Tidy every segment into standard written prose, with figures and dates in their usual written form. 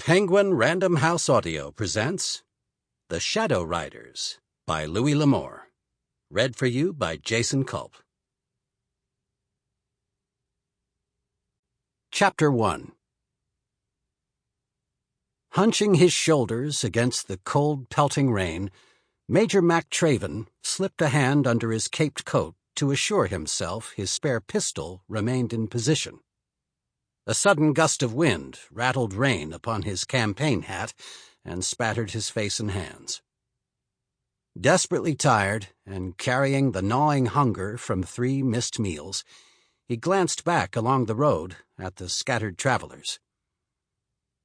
Penguin Random House Audio presents The Shadow Riders by Louis L'Amour. Read for you by Jason Culp. Chapter 1. Hunching his shoulders against the cold, pelting rain, Major Mac Traven slipped a hand under his caped coat to assure himself his spare pistol remained in position. A sudden gust of wind rattled rain upon his campaign hat and spattered his face and hands. Desperately tired and carrying the gnawing hunger from 3 missed meals, he glanced back along the road at the scattered travelers.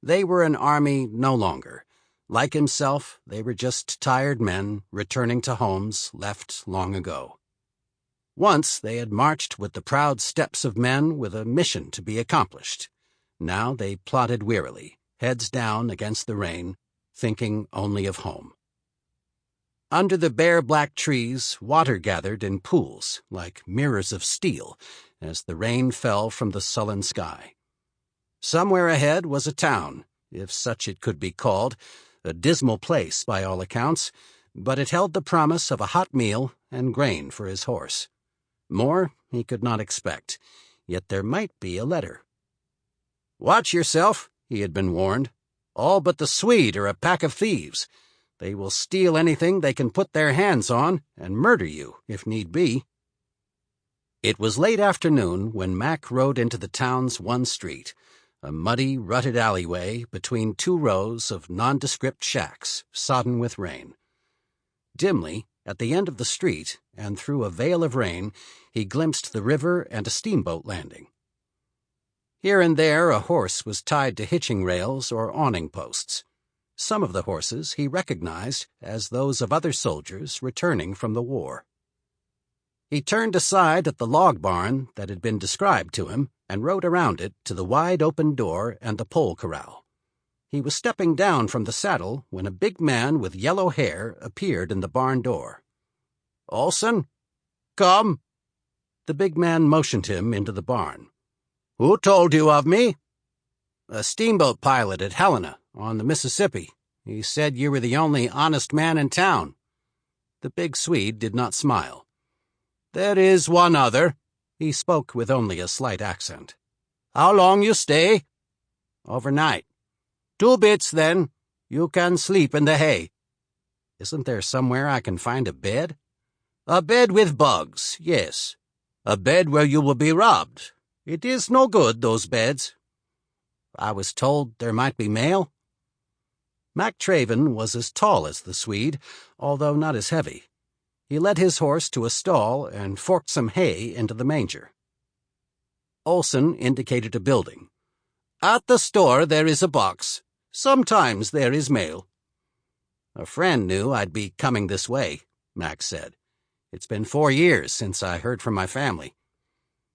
They were an army no longer. Like himself, they were just tired men returning to homes left long ago. Once they had marched with the proud steps of men with a mission to be accomplished. Now they plodded wearily, heads down against the rain, thinking only of home. Under the bare black trees, water gathered in pools like mirrors of steel as the rain fell from the sullen sky. Somewhere ahead was a town, if such it could be called, a dismal place by all accounts, but it held the promise of a hot meal and grain for his horse. More he could not expect, yet there might be a letter. "Watch yourself," he had been warned. "All but the Swede are a pack of thieves. They will steal anything they can put their hands on and murder you, if need be." It was late afternoon when Mac rode into the town's one street, a muddy, rutted alleyway between 2 rows of nondescript shacks sodden with rain. Dimly, at the end of the street, and through a veil of rain, he glimpsed the river and a steamboat landing. Here and there a horse was tied to hitching rails or awning posts. Some of the horses he recognized as those of other soldiers returning from the war. He turned aside at the log barn that had been described to him and rode around it to the wide open door and the pole corral. He was stepping down from the saddle when a big man with yellow hair appeared in the barn door. "Olson? Come." The big man motioned him into the barn. "Who told you of me?" "A steamboat pilot at Helena, on the Mississippi. He said you were the only honest man in town." The big Swede did not smile. "There is one other." He spoke with only a slight accent. "How long you stay?" "Overnight." "2 bits, then. You can sleep in the hay." "Isn't there somewhere I can find a bed?" "A bed with bugs, yes. A bed where you will be robbed. It is no good, those beds." "I was told there might be mail." Mac Traven was as tall as the Swede, although not as heavy. He led his horse to a stall and forked some hay into the manger. Olson indicated a building. "At the store there is a box. Sometimes there is mail." "A friend knew I'd be coming this way," Mac said. "It's been 4 years since I heard from my family."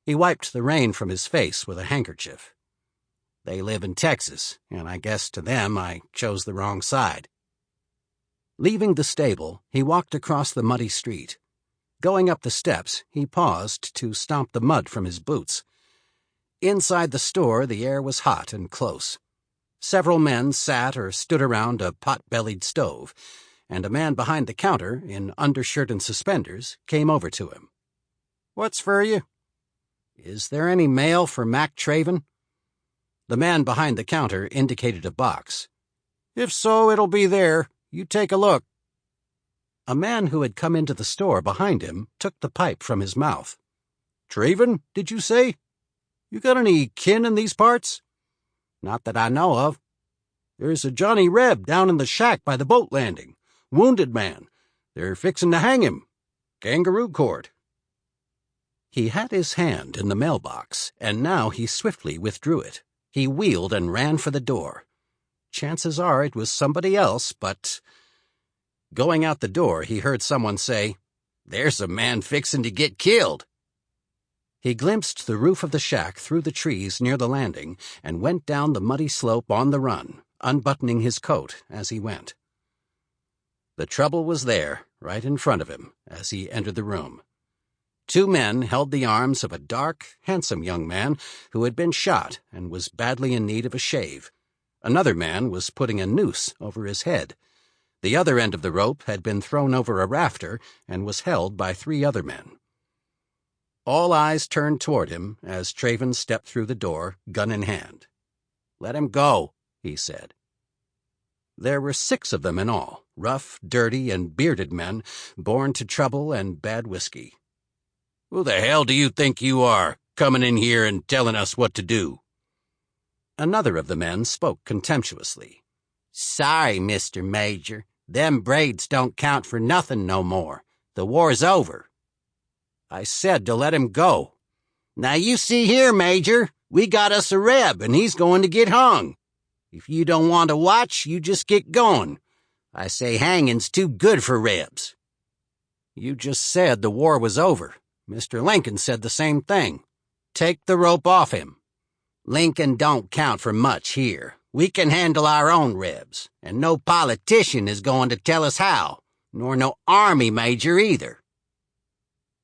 He wiped the rain from his face with a handkerchief. "They live in Texas, and I guess to them I chose the wrong side." Leaving the stable, he walked across the muddy street. Going up the steps, he paused to stomp the mud from his boots. Inside the store, the air was hot and close. Several men sat or stood around a pot-bellied stove, and a man behind the counter, in undershirt and suspenders, came over to him. "What's for you?" "Is there any mail for Mac Traven?" The man behind the counter indicated a box. "If so, it'll be there. You take a look." A man who had come into the store behind him took the pipe from his mouth. "Traven, did you say? You got any kin in these parts?" "Not that I know of." "There's a Johnny Reb down in the shack by the boat landing. Wounded man. They're fixing to hang him. Kangaroo court." He had his hand in the mailbox, and now he swiftly withdrew it. He wheeled and ran for the door. Chances are it was somebody else, but... Going out the door, he heard someone say, "There's a man fixin' to get killed." He glimpsed the roof of the shack through the trees near the landing and went down the muddy slope on the run, unbuttoning his coat as he went. The trouble was there, right in front of him, as he entered the room. 2 men held the arms of a dark, handsome young man who had been shot and was badly in need of a shave. Another man was putting a noose over his head. The other end of the rope had been thrown over a rafter and was held by 3 other men. All eyes turned toward him as Travens stepped through the door, gun in hand. "Let him go," he said. There were 6 of them in all, rough, dirty, and bearded men, born to trouble and bad whiskey. "Who the hell do you think you are, coming in here and telling us what to do?" Another of the men spoke contemptuously. "Sorry, Mr. Major. Them braids don't count for nothing no more. The war's over." "I said to let him go." "Now you see here, Major, we got us a reb, and he's going to get hung. If you don't want to watch, you just get going. I say hanging's too good for rebs." "You just said the war was over. Mr. Lincoln said the same thing. Take the rope off him." "Lincoln don't count for much here. We can handle our own rebs, and no politician is going to tell us how, nor no army major either."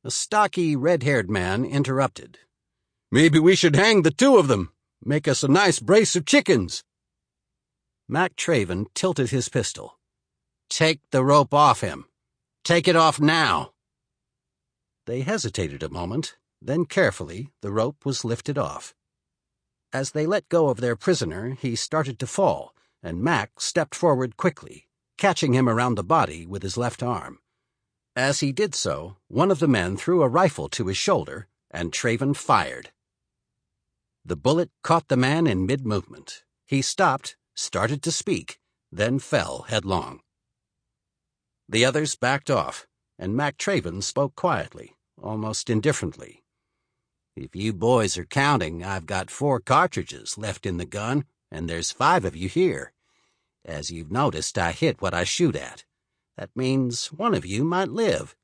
A stocky, red-haired man interrupted. "Maybe we should hang the 2 of them. Make us a nice brace of chickens." Mac Traven tilted his pistol. "Take the rope off him. Take it off now." They hesitated a moment, then carefully the rope was lifted off. As they let go of their prisoner, he started to fall, and Mac stepped forward quickly, catching him around the body with his left arm. As he did so, one of the men threw a rifle to his shoulder, and Traven fired. The bullet caught the man in mid-movement. He stopped, started to speak, then fell headlong. The others backed off, and Mac Traven spoke quietly, almost indifferently. "If you boys are counting, I've got 4 cartridges left in the gun, and there's 5 of you here. As you've noticed, I hit what I shoot at. That means one of you might live."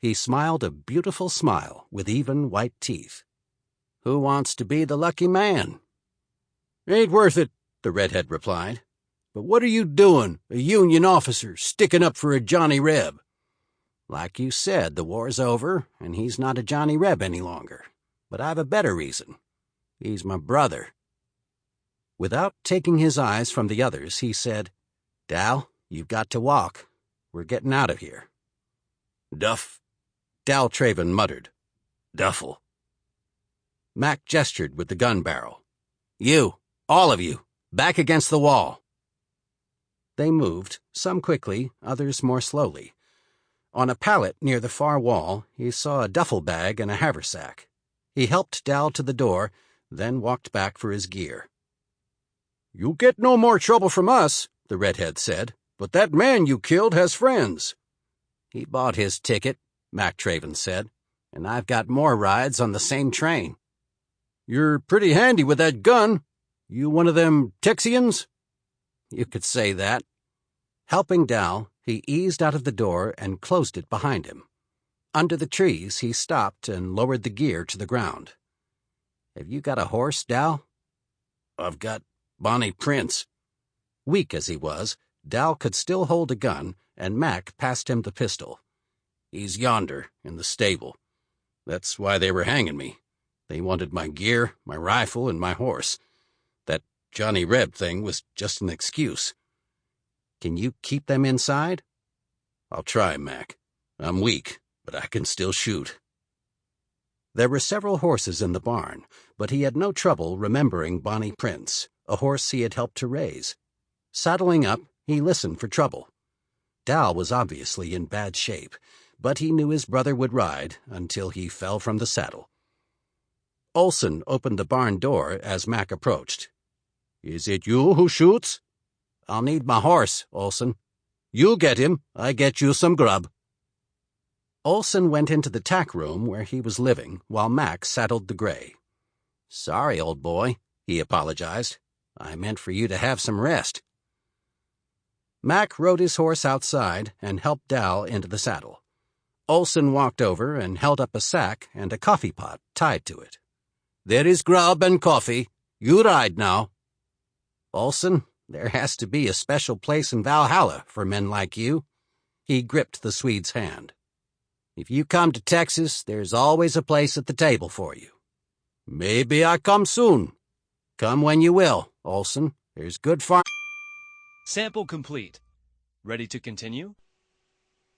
He smiled a beautiful smile with even white teeth. "Who wants to be the lucky man?" "Ain't worth it," the redhead replied. "But what are you doing, a Union officer, sticking up for a Johnny Reb?" "Like you said, the war's over, and he's not a Johnny Reb any longer. But I've a better reason. He's my brother." Without taking his eyes from the others, he said, "Dal, you've got to walk. We're getting out of here." Dal Traven muttered. "Duffel." Mac gestured with the gun barrel. "You, all of you, back against the wall." They moved, some quickly, others more slowly. On a pallet near the far wall, he saw a duffel bag and a haversack. He helped Dal to the door, then walked back for his gear. "You'll get no more trouble from us," the redhead said, "but that man you killed has friends." "He bought his ticket," Mac Traven said, "and I've got more rides on the same train." "You're pretty handy with that gun. You one of them Texians?" "You could say that." Helping Dal, he eased out of the door and closed it behind him. Under the trees, he stopped and lowered the gear to the ground. "Have you got a horse, Dal?" "I've got Bonnie Prince." Weak as he was, Dal could still hold a gun, and Mac passed him the pistol. "He's yonder, in the stable. That's why they were hanging me. They wanted my gear, my rifle, and my horse. That Johnny Reb thing was just an excuse." "Can you keep them inside?" "I'll try, Mac. I'm weak, but I can still shoot." There were several horses in the barn, but he had no trouble remembering Bonnie Prince, a horse he had helped to raise. Saddling up, he listened for trouble. Dal was obviously in bad shape, but he knew his brother would ride until he fell from the saddle. Olson opened the barn door as Mac approached. "Is it you who shoots?" "I'll need my horse, Olson." "You get him. I get you some grub." Olson went into the tack room where he was living while Mac saddled the gray. "Sorry, old boy," he apologized. "I meant for you to have some rest." Mac rode his horse outside and helped Dal into the saddle. Olson walked over and held up a sack and a coffee pot tied to it. "There is grub and coffee. You ride now." "Olson, there has to be a special place in Valhalla for men like you." He gripped the Swede's hand. "If you come to Texas, there's always a place at the table for you." "Maybe I come soon." "Come when you will, Olson. There's good farm. Sample complete. Ready to continue?